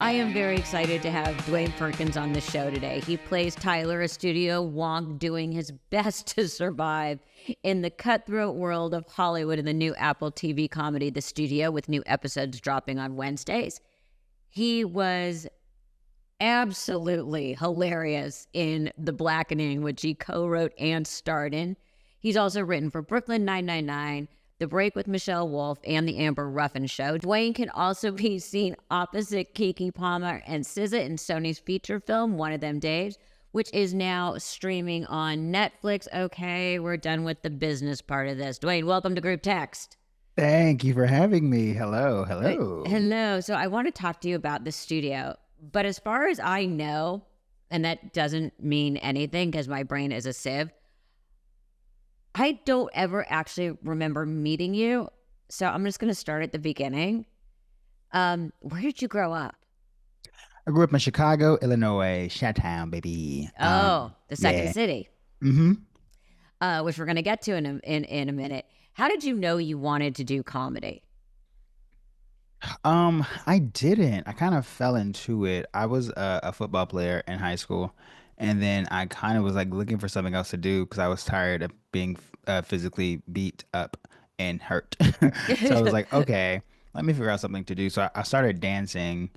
I am very excited to have Dewayne Perkins on the show today. He plays Tyler, a studio wonk doing his best to survive in the cutthroat world of Hollywood in the new Apple TV comedy, The Studio, with new episodes dropping on Wednesdays. He was absolutely hilarious in The Blackening, which he co-wrote and starred in. He's also written for Brooklyn 999, The Break with Michelle Wolf, and The Amber Ruffin Show. Dewayne can also be seen opposite Keke Palmer and SZA in Sony's feature film, One of Them Days, which is now streaming on Netflix. Okay, we're done with the business part of this. Dewayne, welcome to Group Text. Thank you for having me. Hello. Hello. So I want to talk to you about The Studio. But as far as I know, and that doesn't mean anything because my brain is a sieve, I don't ever actually remember meeting you. So I'm just going to start at the beginning. Where did you grow up? I grew up in Chicago, Illinois, Chi-Town, baby. The second city. Mm-hmm. Which we're going to get to in a minute. How did you know you wanted to do comedy? I didn't. I kind of fell into it. I was a football player in high school, and then I kind of was like looking for something else to do because I was tired of being physically beat up and hurt. So I was like, okay, let me figure out something to do. So I started dancing,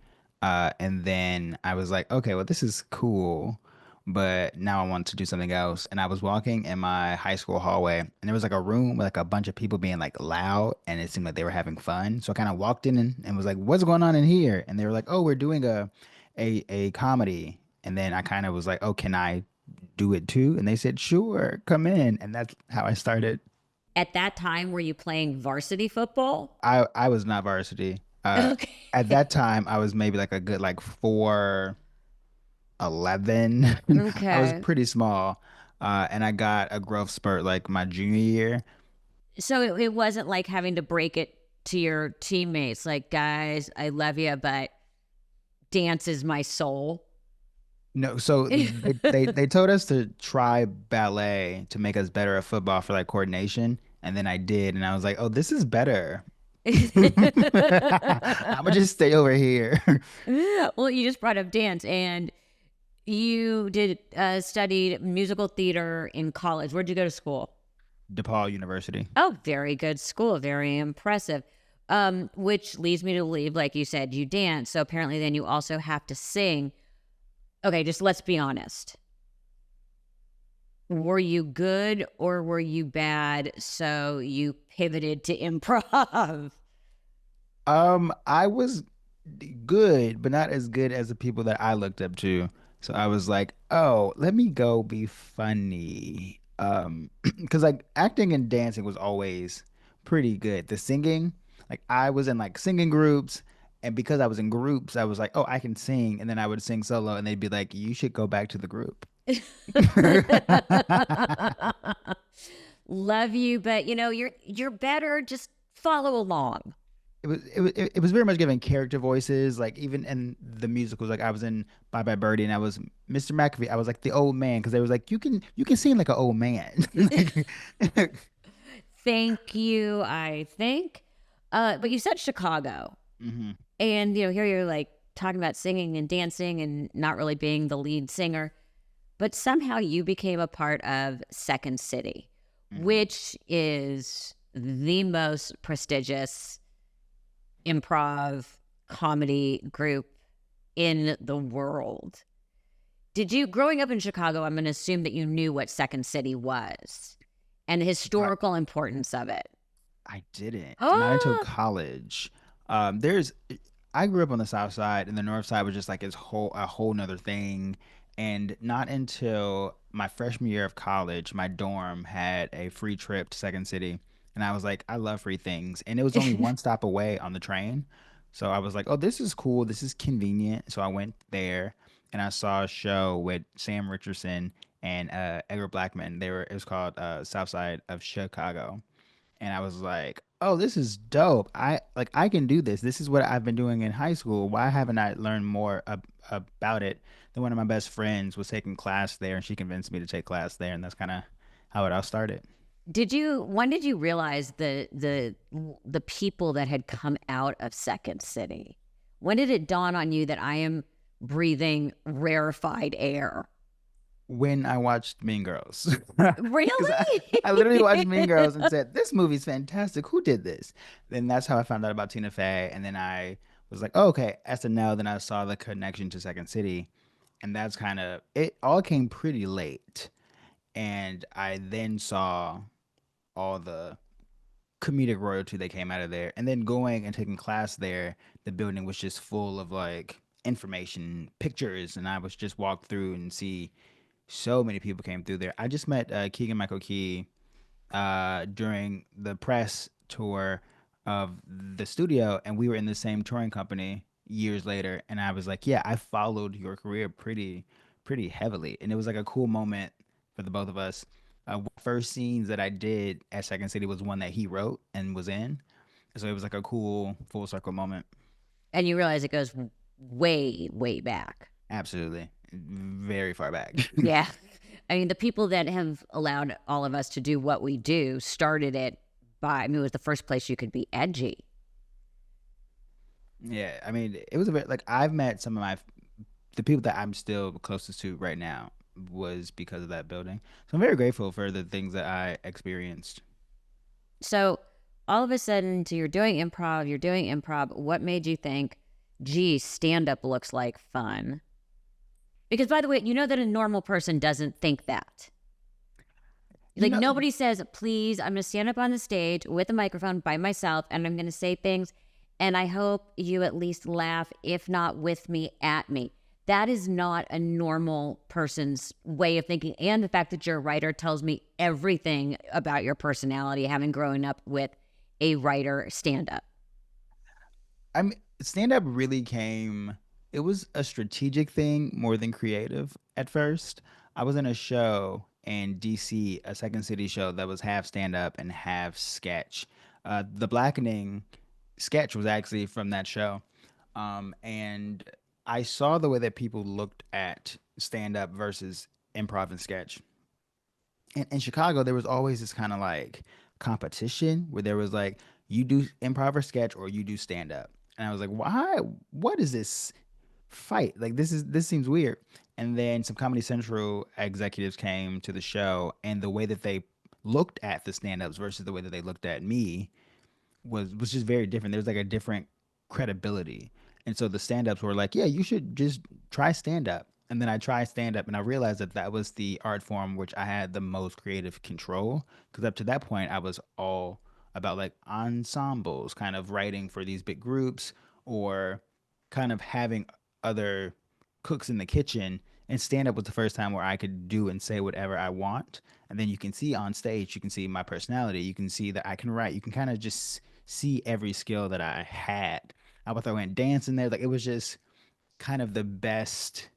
and then I was like, okay, well, this is cool, but now I want to do something else. And I was walking in my high school hallway, and there was like a room with like a bunch of people being like loud, and it seemed like they were having fun. So I kind of walked in and was like, "What's going on in here?" And they were like, "Oh, we're doing a comedy." And then I kind of was like, "Oh, can I do it too?" And they said, "Sure, come in." And that's how I started. At that time, were you playing varsity football? I was not varsity. Okay. At that time, I was maybe like a good like 4'11". I was Okay. pretty small. And I got a growth spurt like my junior year. So it wasn't like having to break it to your teammates, like, guys, I love you, but dance is my soul. No, so they told us to try ballet to make us better at football for like coordination, and then I did, and I was like, "Oh, this is better." I'm gonna just stay over here. Well, you just brought up dance, and you did studied musical theater in college. Where'd you go to school? DePaul University. Oh, very good school, very impressive. Which leads me to believe, like you said, you dance. So apparently, then you also have to sing. Okay, just let's be honest. Were you good or were you bad? So you pivoted to improv. I was good, but not as good as the people that I looked up to. So I was like, "Oh, let me go be funny." Because like acting and dancing was always pretty good. The singing, like I was in like singing groups, and because I was in groups, I was like, "Oh, I can sing," and then I would sing solo, and they'd be like, "You should go back to the group." Love you, but you're better. Just follow along. It was very much giving character voices, like even in the musicals. Like I was in Bye Bye Birdie, and I was Mr. McAfee. I was like the old man because they was like, you can sing like an old man. Like, Thank you, I think. But you said Chicago. hmm And here you're like talking about singing and dancing and not really being the lead singer. But somehow you became a part of Second City, hmm which is the most prestigious improv comedy group in the world. Did you, growing up in Chicago, I'm going to assume that you knew what Second City was and the I, historical importance of it. I didn't. Not until Oh, college. There's I grew up on the South Side, and the North Side was just like a whole nother thing. And not until my freshman year of college, my dorm had a free trip to Second City, and I was like, I love free things, and it was only one stop away on the train. So I was like, oh, this is cool. This is convenient. So I went there, and I saw a show with Sam Richardson and Edgar Blackman. It was called South Side of Chicago, and I was like, "Oh, this is dope. I can do this. This is what I've been doing in high school. Why haven't I learned more about it?" Then one of my best friends was taking class there, and she convinced me to take class there, and that's kind of how it all started. when did you realize the people that had come out of Second City? When did it dawn on you that I am breathing rarefied air? When I watched Mean Girls. Because Really? I literally watched Mean Girls and said, this movie's fantastic. Who did this? Then that's how I found out about Tina Fey. And then I was like, oh, okay, SNL. Then I saw the connection to Second City. And that's kind of, it all came pretty late. And I then saw all the comedic royalty that came out of there. And then going and taking class there, the building was just full of like information, pictures. And I was just walk through and see so many people came through there. I just met Keegan Michael Key during the press tour of the studio, and we were in the same touring company years later. And I was like, "Yeah, I followed your career pretty heavily," and it was like a cool moment for the both of us. First scenes that I did at Second City was one that he wrote and was in, so it was like a cool full circle moment. And you realize it goes way, way back. Absolutely, very far back. Yeah. I mean, the people that have allowed all of us to do what we do started it by, I mean, it was the first place you could be edgy. Yeah, I mean, it was a bit like I've met some of the people that I'm still closest to right now was because of that building. So I'm very grateful for the things that I experienced. So all of a sudden, so you're doing improv. What made you think, gee, stand up looks like fun? Because by the way, you know that a normal person doesn't think that. You Like know, nobody says, please, I'm going to stand up on the stage with a microphone by myself and I'm going to say things. And I hope you at least laugh, if not with me, at me. That is not a normal person's way of thinking. And the fact that you're a writer tells me everything about your personality, having grown up with a writer stand up. I mean, stand up really came, it was a strategic thing more than creative at first. I was in a show in DC, a Second City show that was half stand up and half sketch. The Blackening sketch was actually from that show. And I saw the way that people looked at stand up versus improv and sketch. And in Chicago, there was always this kind of like competition where there was like, you do improv or sketch or you do stand up. And I was like, why? What is this fight? Like, this seems weird. And then some Comedy Central executives came to the show, and the way that they looked at the stand ups versus the way that they looked at me was just very different. There's like a different credibility. And so the stand-ups were like, "Yeah, you should just try stand-up." And then I tried stand-up and I realized that that was the art form which I had the most creative control, because up to that point I was all about like ensembles, kind of writing for these big groups or kind of having other cooks in the kitchen. And stand-up was the first time where I could do and say whatever I want. And then you can see on stage, you can see my personality, you can see that I can write, you can kind of just see every skill that I had. I would throw in dance in there. Like, it was just kind of the best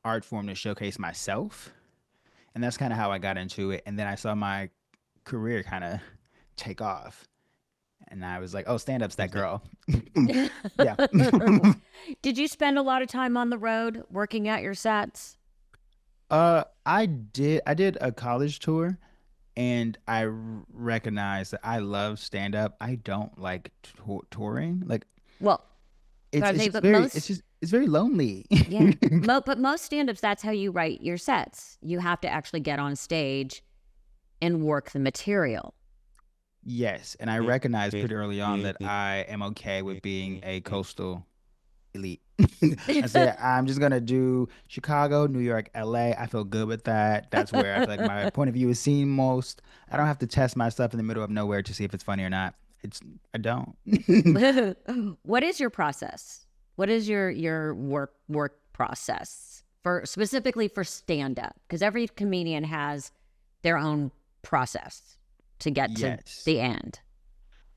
art form to showcase myself. And that's kind of how I got into it. And then I saw my career kind of take off. And I was like, oh, stand up's that girl. Yeah. Did you spend a lot of time on the road working at your sets? I did a college tour, and recognized that I love stand up. I don't like touring. Like, Well, but it's I'm it's saying, just but very most, it's very lonely. yeah, but most stand-ups, that's how you write your sets. You have to actually get on stage and work the material. Yes, and I recognized pretty early on that I am okay with being a coastal elite. I said I'm just gonna do Chicago, New York, LA. I feel good with that. That's where I feel like my point of view is seen most. I don't have to test my stuff in the middle of nowhere to see if it's funny or not. I don't. What is your process? What is your work process for specifically for stand up? Because every comedian has their own process to get to Yes. the end.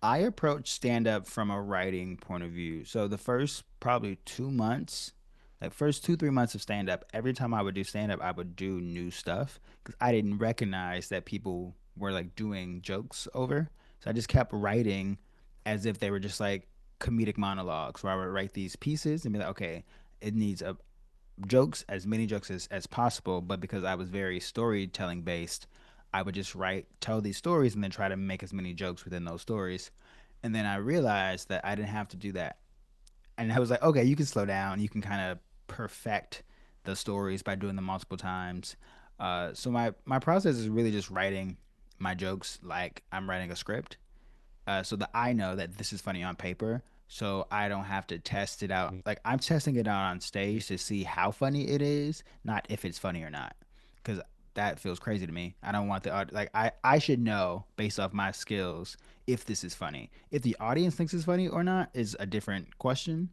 I approach stand up from a writing point of view. So the first probably 2 months, like first 2, 3 months of stand up, every time I would do stand up, I would do new stuff because I didn't recognize that people were like doing jokes over. So I just kept writing as if they were just like comedic monologues where I would write these pieces and be like, okay, it needs a jokes, as many jokes as possible. But because I was very storytelling based, I would just tell these stories, and then try to make as many jokes within those stories. And then I realized that I didn't have to do that and I was like, okay, you can slow down. You can kind of perfect the stories by doing them multiple times. So my process is really just writing my jokes like I'm writing a script. So that I know that this is funny on paper, so I don't have to test it out. Like I'm testing it out on stage to see how funny it is, not if it's funny or not, because that feels crazy to me. I don't want the like I should know based off my skills if this is funny. If the audience thinks it's funny or not is a different question.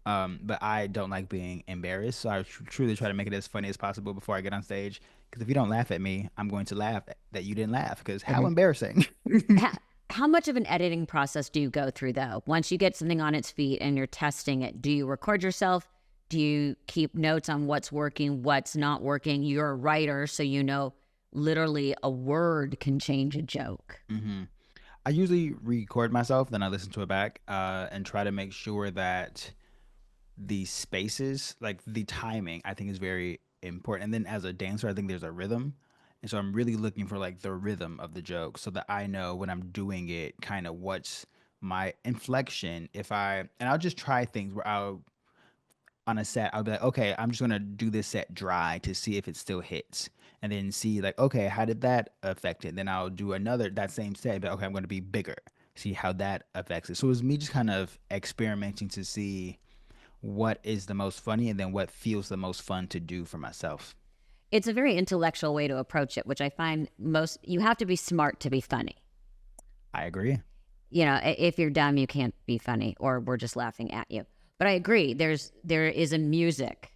But I don't like being embarrassed, so I truly try to make it as funny as possible before I get on stage. Because if you don't laugh at me, I'm going to laugh that you didn't laugh. Because how embarrassing! How, how much of an editing process do you go through though? Once you get something on its feet and you're testing it, do you record yourself? Do you keep notes on what's working, what's not working? You're a writer, so you know literally a word can change a joke. hmm I usually record myself, then I listen to it back, and try to make sure that the spaces, like the timing, I think is very important. And then as a dancer, I think there's a rhythm. And so I'm really looking for like the rhythm of the joke so that I know when I'm doing it, kind of what's my inflection. And I'll just try things where on a set, I'll be like, okay, I'm just gonna do this set dry to see if it still hits. And then see like, okay, how did that affect it? Then I'll do another that same set, but okay, I'm gonna be bigger. See how that affects it. So it's me just kind of experimenting to see what is the most funny and then what feels the most fun to do for myself. It's a very intellectual way to approach it, which I find you have to be smart to be funny. I agree. You know, if you're dumb, you can't be funny, or we're just laughing at you. But I agree. There is a music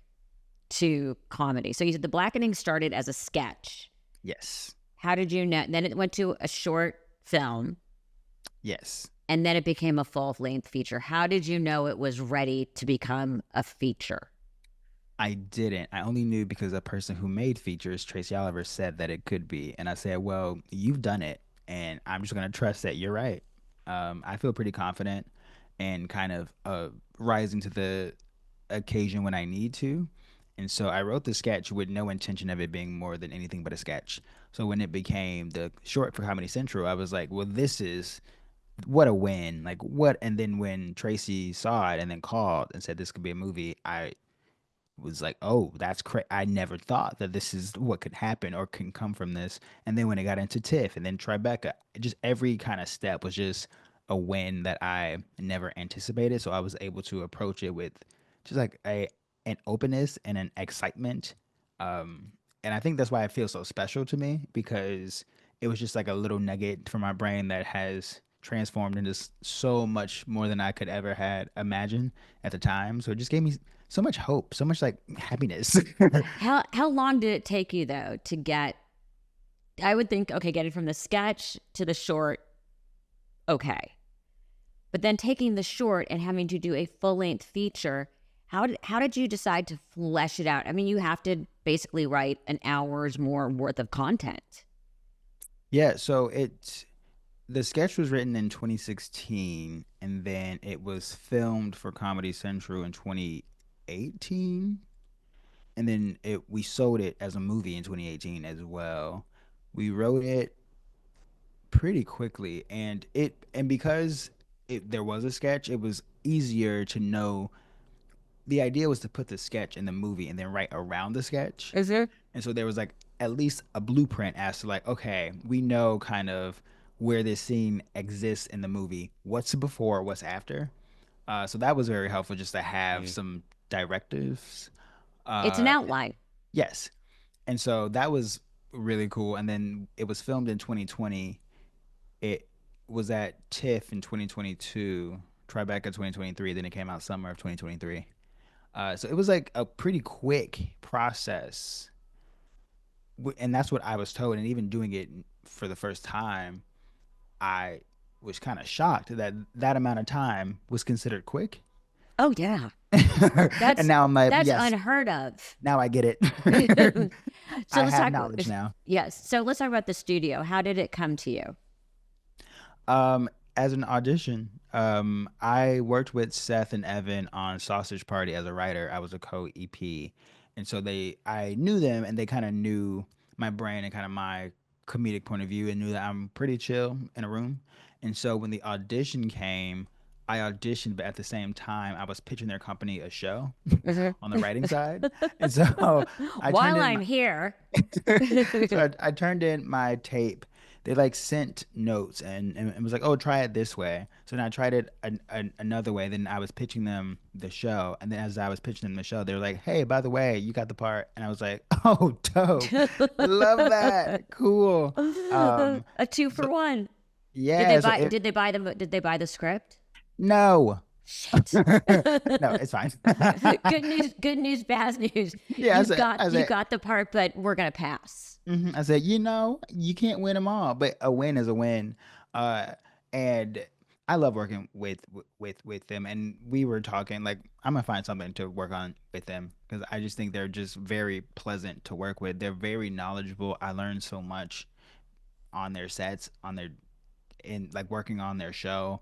to comedy. So you said the Blackening started as a sketch. Yes. How did you know? Then it went to a short film, Yes. and then it became a full-length feature. How did you know it was ready to become a feature? I didn't. I only knew because a person who made features, Tracy Oliver, said that it could be. And I said, well, you've done it. And I'm just going to trust that you're right. I feel pretty confident and kind of rising to the occasion when I need to. And so I wrote the sketch with no intention of it being more than anything but a sketch. So when it became the short for Comedy Central, I was like, well, this is what a win. Like, what? And then when Tracy saw it and then called and said this could be a movie, I was like, oh, that's crazy. I never thought that this is what could happen or can come from this. And then when it got into TIFF and then Tribeca, just every kind of step was just a win that I never anticipated. So I was able to approach it with just like an openness and an excitement. Um, and I think that's why it feels so special to me because it was just like a little nugget from my brain that has transformed into so much more than I could ever had imagined at the time. So it just gave me so much hope, so much like happiness. How long did it take you though to get? I would think, okay, getting from the sketch to the short, okay, but then taking the short and having to do a full-length feature. How did you decide to flesh it out? I mean, you have to basically write an hour's more worth of content. Yeah, so the sketch was written in 2016 and then it was filmed for Comedy Central in 2018 and then we sold it as a movie in 2018 as well. We wrote it pretty quickly and because there was a sketch, it was easier to know. The idea was to put the sketch in the movie and then write around the sketch. Is there? And so there was like at least a blueprint as to like, okay, we know kind of where this scene exists in the movie, what's before, what's after. So that was very helpful just to have some directives. It's an Uh, outline. yes. And so that was really cool. And then it was filmed in 2020. It was at TIFF in 2022, Tribeca 2023. Then it came out summer of 2023. So it was like a pretty quick process, and that's what I was told. And even doing it for the first time, I was kind of shocked that that amount of time was considered quick. Oh yeah, And that's now I'm like, that's yes, unheard of. now I get it. So I let's have talk. knowledge now. Yes. So let's talk about the studio. How did it come to you? As an audition, I worked with Seth and Evan on Sausage Party as a writer. I was a co-EP, and so I knew them, and they kind of knew my brain and kind of my comedic point of view, and knew that I'm pretty chill in a room. And so when the audition came, I auditioned, but at the same time, I was pitching their company a show Mhm. on the writing side, and so I turned While in I'm my here. I turned in my tape. They like sent notes and was like, "Oh, try it this way." So then I tried it another way. Then I was pitching them the show, and then as I was pitching them the show, they were like, "Hey, by the way, you got the part." And I was like, "Oh, dope! Love that. Cool." A two for So one. yeah, so it Did they buy the script? no. Shit. No, it's fine. Good news, bad news. Yeah, I You said, got the part, but we're gonna pass. I said, you can't win them all, but a win is a win. Uh, and I love working with them. And we were talking like I'm gonna find something to work on with them because I just think they're just very pleasant to work with. They're very knowledgeable. I learned so much on their sets, on their in like working on their show.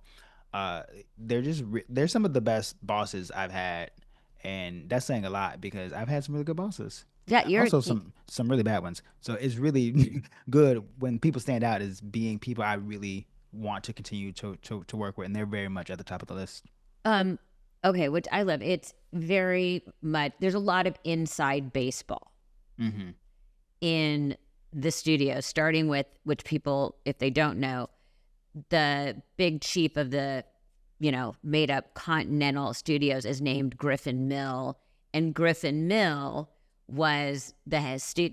Uh, they're some of the best bosses I've had, and that's saying a lot because I've had some really good bosses. Yeah, Also, some really bad ones. So it's really good when people stand out as being people I really want to continue to work with, and they're very much at the top of the list. um okay, which I love. It's very much there's a lot of inside baseball Hmm. in the studio, starting with which people, if they don't know, the big chief of the, made up Continental Studios is named Griffin Mill. And Griffin Mill was the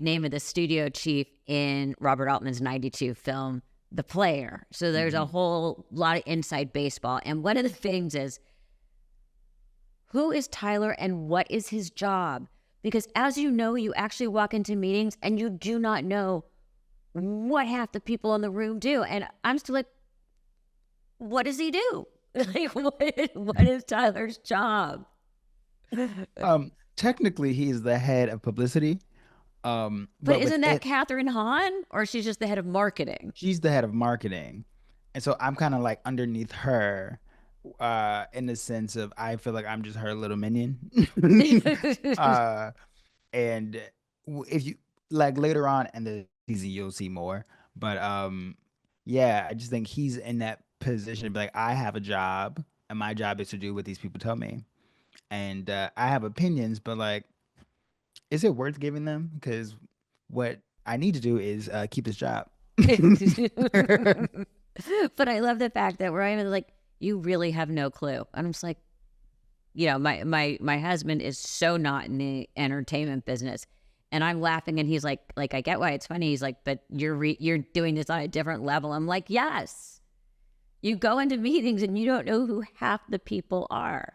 name of the studio chief in Robert Altman's 92 film, The Player. So there's a Hmm. whole lot of inside baseball. And one of the things is, who is Tyler and what is his job? Because as you know, you actually walk into meetings and you do not know what half the people in the room do. And I'm still like, what does he do? Like, what is Tyler's job? Technically, he's the head of publicity. But But with isn't that it, Catherine Hahn? Or she's just the head of marketing? she's the head of marketing, and so I'm kind of like underneath her, in the sense of I feel like I'm just her little minion. uh, and if you like later on in the season you'll see more, but yeah, I just think he's in that position to be like I have a job and my job is to do what these people tell me, and I have opinions, but like is it worth giving them because what I need to do is keep this job. But I love the fact that Ryan is like, you really have no clue. And I'm just like, my husband is so not in the entertainment business. And I'm laughing and he's like I get why it's funny. He's like, but you're doing this on a different level. I'm like, yes. You go into meetings and you don't know who half the people are.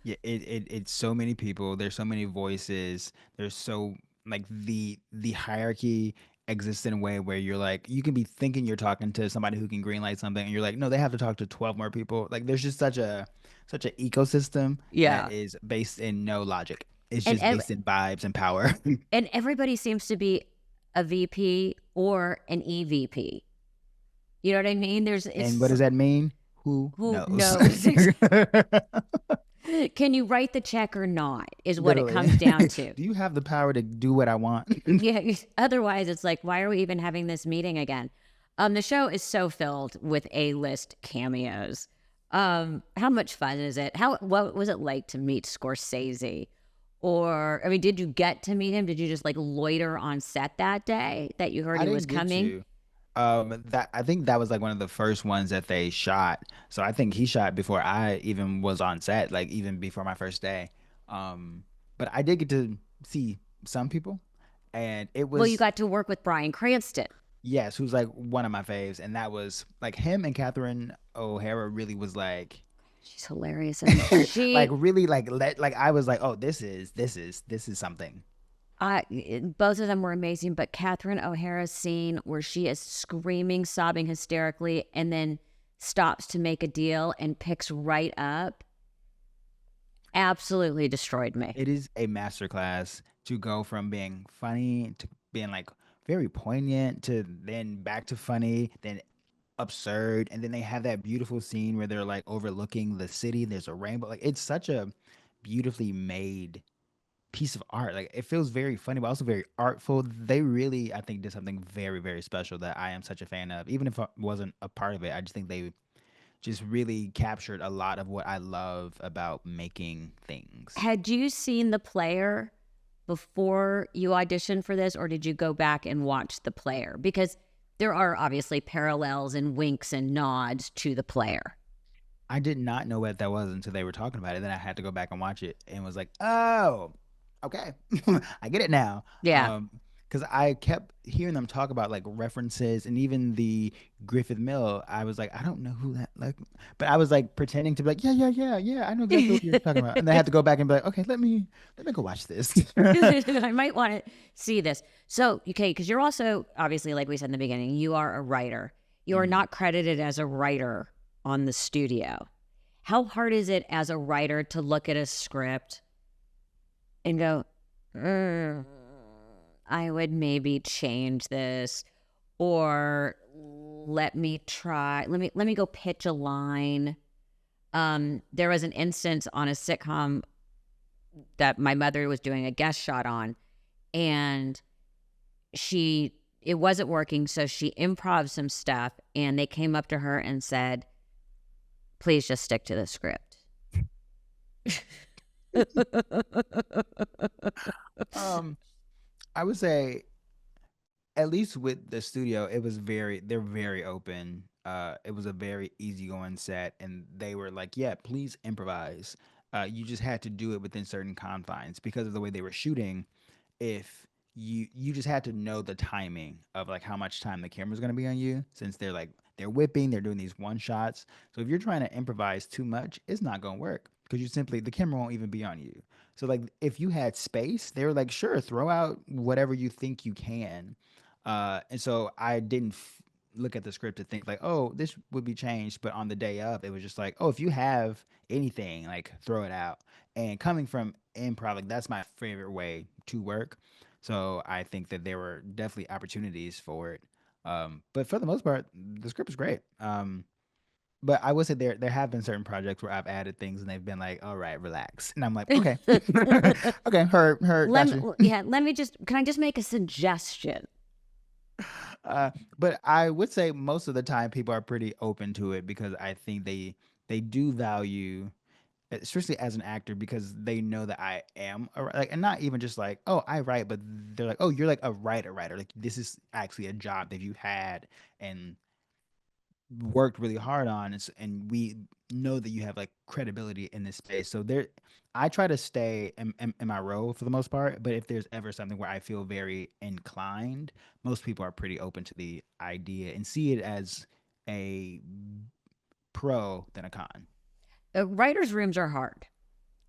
Yeah, it's so many people. There's so many voices. There's so like the hierarchy exists in a way where you're like you can be thinking you're talking to somebody who can greenlight something, and you're like, no, they have to talk to 12 more people. Like there's just such an ecosystem that Yeah. is based in no logic. It's And just based in vibes and power. and everybody seems to be a VP or an EVP. You know what I mean? And what does that mean? Who Who knows? knows? Can you write the check or not? Is what it Literally. comes down to. Do you have the power to do what I want? Yeah. Otherwise, it's like, why are we even having this meeting again? The show is so filled with A-list cameos. How much fun is it? What was it like to meet Scorsese? Or, I mean, did you get to meet him? Did you just like loiter on set that day that you heard I he was didn't get coming? to. That I think that was like one of the first ones that they shot. So I think he shot before I even was on set, like even before my first day. But I did get to see some people, and it Well, you was got to work with Bryan Cranston. yes, who's like one of my faves, and that was like him and Catherine O'Hara really was like, She's hilarious. And like really like I was like, oh, this is something. both of them were amazing, but Catherine O'Hara's scene where she is screaming, sobbing hysterically, and then stops to make a deal and picks right up absolutely destroyed me. It is a masterclass to go from being funny to being like very poignant to then back to funny, then absurd, and then they have that beautiful scene where they're like overlooking the city. There's a rainbow. Like it's such a beautifully made piece of art. Like it feels very funny, but also very artful. They really, I think, did something very, very special that I am such a fan of. Even if I wasn't a part of it, I just think they just really captured a lot of what I love about making things. Had you seen The Player before you auditioned for this, or did you go back and watch The Player? Because there are obviously parallels and winks and nods to The Player. I did not know what that was until they were talking about it. Then I had to go back and watch it and was like, oh, okay, I get it now. Yeah. Because I kept hearing them talk about like references and even the Griffith Mill. I was like, I don't know who that like, but I was like pretending to be like, yeah, I know exactly what you're talking about. And then I had to go back and be like, okay, let me go watch this. I might want to see this. So, okay, because you're also, obviously, like we said in the beginning, you are a writer. You are Mhm. not credited as a writer on the studio. How hard is it as a writer to look at a script and go, I would maybe change this, or let me try, let me go pitch a line. There was an instance on a sitcom that my mother was doing a guest shot on, and it wasn't working, so she improv some stuff, and they came up to her and said, please just stick to the script. Um, I would say at least with the studio, they're very open. It was a very easygoing set, and they were like, yeah, please improvise. You just had to do it within certain confines because of the way they were shooting. If you just had to know the timing of like how much time the camera's going to be on you, since they're whipping, they're doing these one shots. So if you're trying to improvise too much, it's not going to work because the camera won't even be on you. So like if you had space, they were like, sure, throw out whatever you think you can. And so I didn't look at the script to think like, oh, this would be changed. But on the day of, it was just like, oh, if you have anything, like throw it out. And coming from improv, like that's my favorite way to work. So I think that there were definitely opportunities for it. But for the most part, the script is great. But I would say there have been certain projects where I've added things and they've been like, all right, relax. And I'm like, okay. Okay, heard, got you. Let me just, can I just make a suggestion? But I would say most of the time people are pretty open to it because I think they do value, especially as an actor, because they know that I am like, and not even just like, oh, I write, but they're like, oh, you're like a writer. Like this is actually a job that you had and worked really hard on, and we know that you have like credibility in this space. So there, I try to stay in my role for the most part. But if there's ever something where I feel very inclined, most people are pretty open to the idea and see it as a pro than a con. Writers' rooms are hard.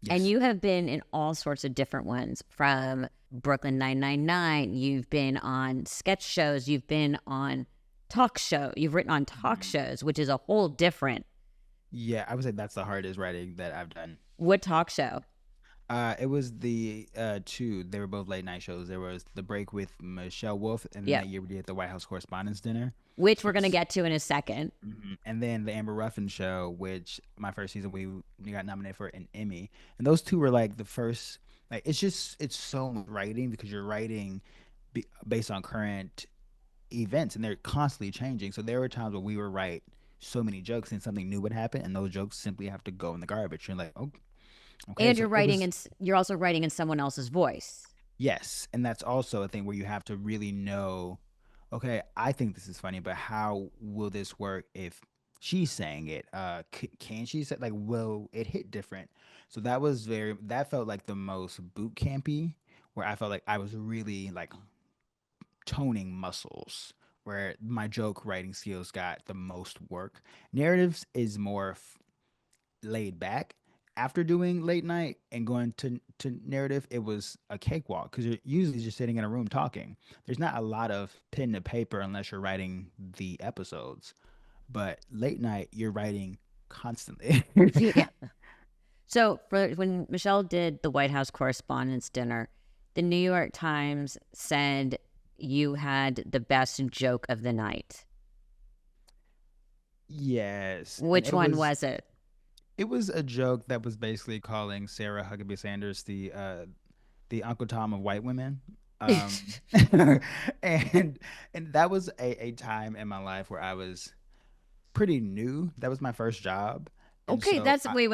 And Yes. you have been in all sorts of different ones, from Brooklyn 999. You've been on sketch shows. You've been on talk show. You've written on talk Mhm. shows, which is a whole different. Yeah, I would say that's the hardest writing that I've done. What talk show? It was the two. They were both late night shows. There was The Break with Michelle Wolf, and then Yeah, that year we did the White House Correspondents' Dinner, which we're going to which get to in a second. and then the Amber Ruffin Show, which my first season we got nominated for an Emmy, and those two were like the first. Like it's so much writing because you're writing based on current events, and they're constantly changing. So there were times where we would write so many jokes and something new would happen, and those jokes simply have to go in the garbage. You're like, oh, okay. And So it was. you're also writing in someone else's voice. Yes, and that's also a thing where you have to really know, okay, I think this is funny, but how will this work if she's saying it? Can she say like, will it hit different? So that felt like the most boot campy, where I felt like I was really like toning muscles, where my joke writing skills got the most work. Narratives is more laid back. After doing late night and going to narrative, it was a cakewalk because you're usually just sitting in a room talking. There's not a lot of pen to paper unless you're writing the episodes. But late night, you're writing constantly. Yeah. So for when Michelle did the White House Correspondents' Dinner, the New York Times said you had the best joke of the night. Yes, and Which one was it? it was a joke that was basically calling Sarah Huckabee Sanders the Uncle Tom of white women. Um, and and that was a time in my life where I was pretty new. That was my first job. And Okay, so that's wait.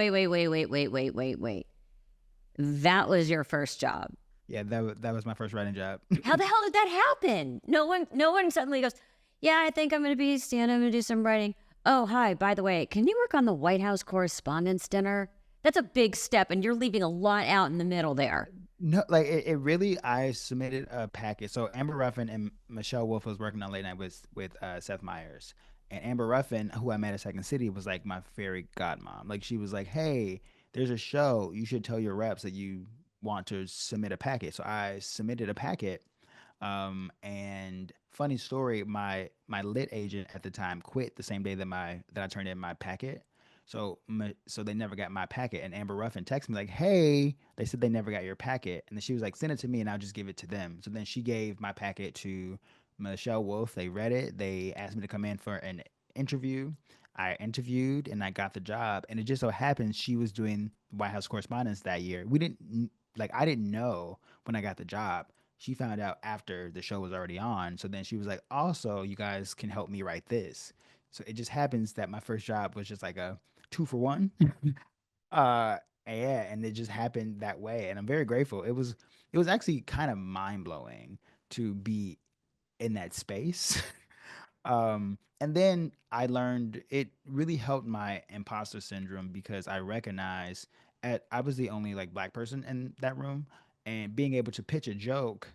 That was your first job. yeah, that was my first writing job. How the hell did that happen? No one suddenly goes, yeah, I think I'm going to be stand-up, I'm going to do some writing. Oh, hi, by the way, can you work on the White House Correspondents' Dinner? That's a big step, and you're leaving a lot out in the middle there. No, like it really. I submitted a packet. So Amber Ruffin and Michelle Wolf was working on Late Night with Seth Meyers, and Amber Ruffin, who I met at Second City, was like my fairy godmom. Like she was like, "Hey, there's a show. You should tell your reps that you want to submit a packet." So I submitted a packet. And funny story, my lit agent at the time quit the same day that I turned in my packet. So they never got my packet. And Amber Ruffin texted me like, "Hey, they said they never got your packet." And then she was like, "Send it to me, and I'll just give it to them." So then she gave my packet to Michelle Wolf. They read it. They asked me to come in for an interview. I interviewed and I got the job. And it just so happens she was doing White House Correspondence that year. We didn't like I didn't know when I got the job. She found out after the show was already on. So then she was like, "Also, you guys can help me write this." So it just happens that my first job was just like a 2 for 1. uh yeah, and it just happened that way. And I'm very grateful. It was actually kind of mind-blowing to be in that space. And then I learned it really helped my imposter syndrome because I recognized I was the only like black person in that room, and being able to pitch a joke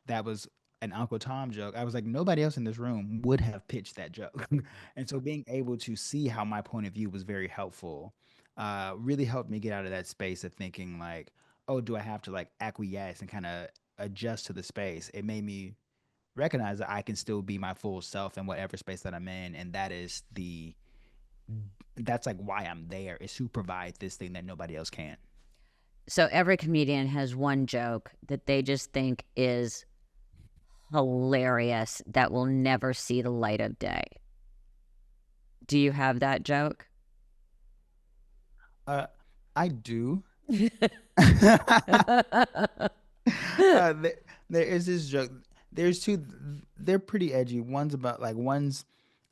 that was an Uncle Tom joke, I was like, nobody else in this room would have pitched that joke. And so being able to see how my point of view was very helpful, really helped me get out of that space of thinking like, oh, do I have to like acquiesce and kind of adjust to the space? It made me recognize that I can still be my full self in whatever space that I'm in, and that's like why I'm there, is to provide this thing that nobody else can. So every comedian has one joke that they just think is hilarious that will never see the light of day. Do you have that joke? I do. There is this joke. There's two. They're pretty edgy. One's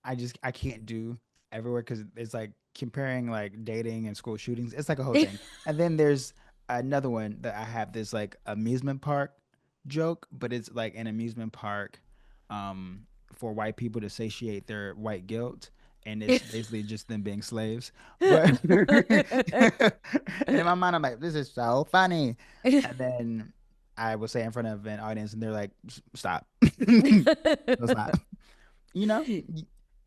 I can't do everywhere because it's like comparing like dating and school shootings. It's like a whole thing. And then there's another one that I have, this like amusement park joke, but it's like an amusement park for white people to satiate their white guilt. And it's basically just them being slaves. But and in my mind, I'm like, this is so funny. And then I will say in front of an audience, and they're like, "Stop, no, stop." You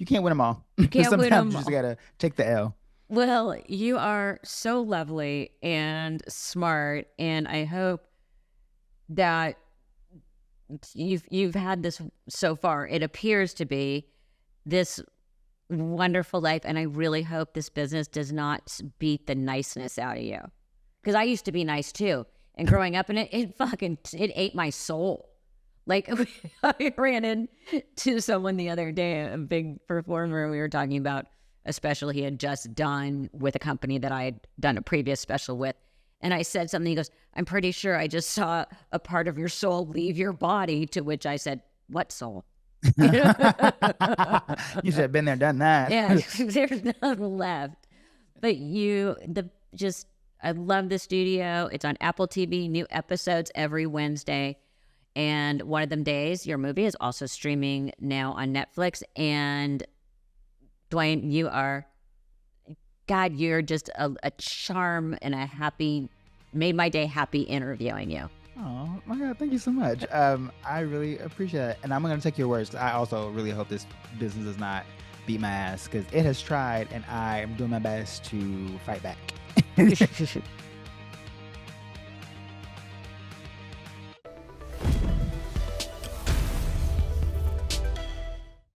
can't win them all. Can't win Sometimes them you just all. gotta take the L. Well, you are so lovely and smart, and I hope that you've had this so far. It appears to be this wonderful life, and I really hope this business does not beat the niceness out of you. Because I used to be nice too, and growing up in it, it ate my soul. Like I ran into someone the other day, a big performer. We were talking about a special he had just done with a company that I had done a previous special with. And I said something, he goes, "I'm pretty sure I just saw a part of your soul leave your body," to which I said, "What soul?" You should have been there, done that. Yeah, there's none left. But I love the studio. It's on Apple TV, new episodes every Wednesday. And one of them days, your movie is also streaming now on Netflix. And Dewayne, you're just a charm and made my day happy interviewing you. Oh my God, thank you so much. I really appreciate it. And I'm going to take your words. I also really hope this business does not beat my ass, because it has tried, and I am doing my best to fight back.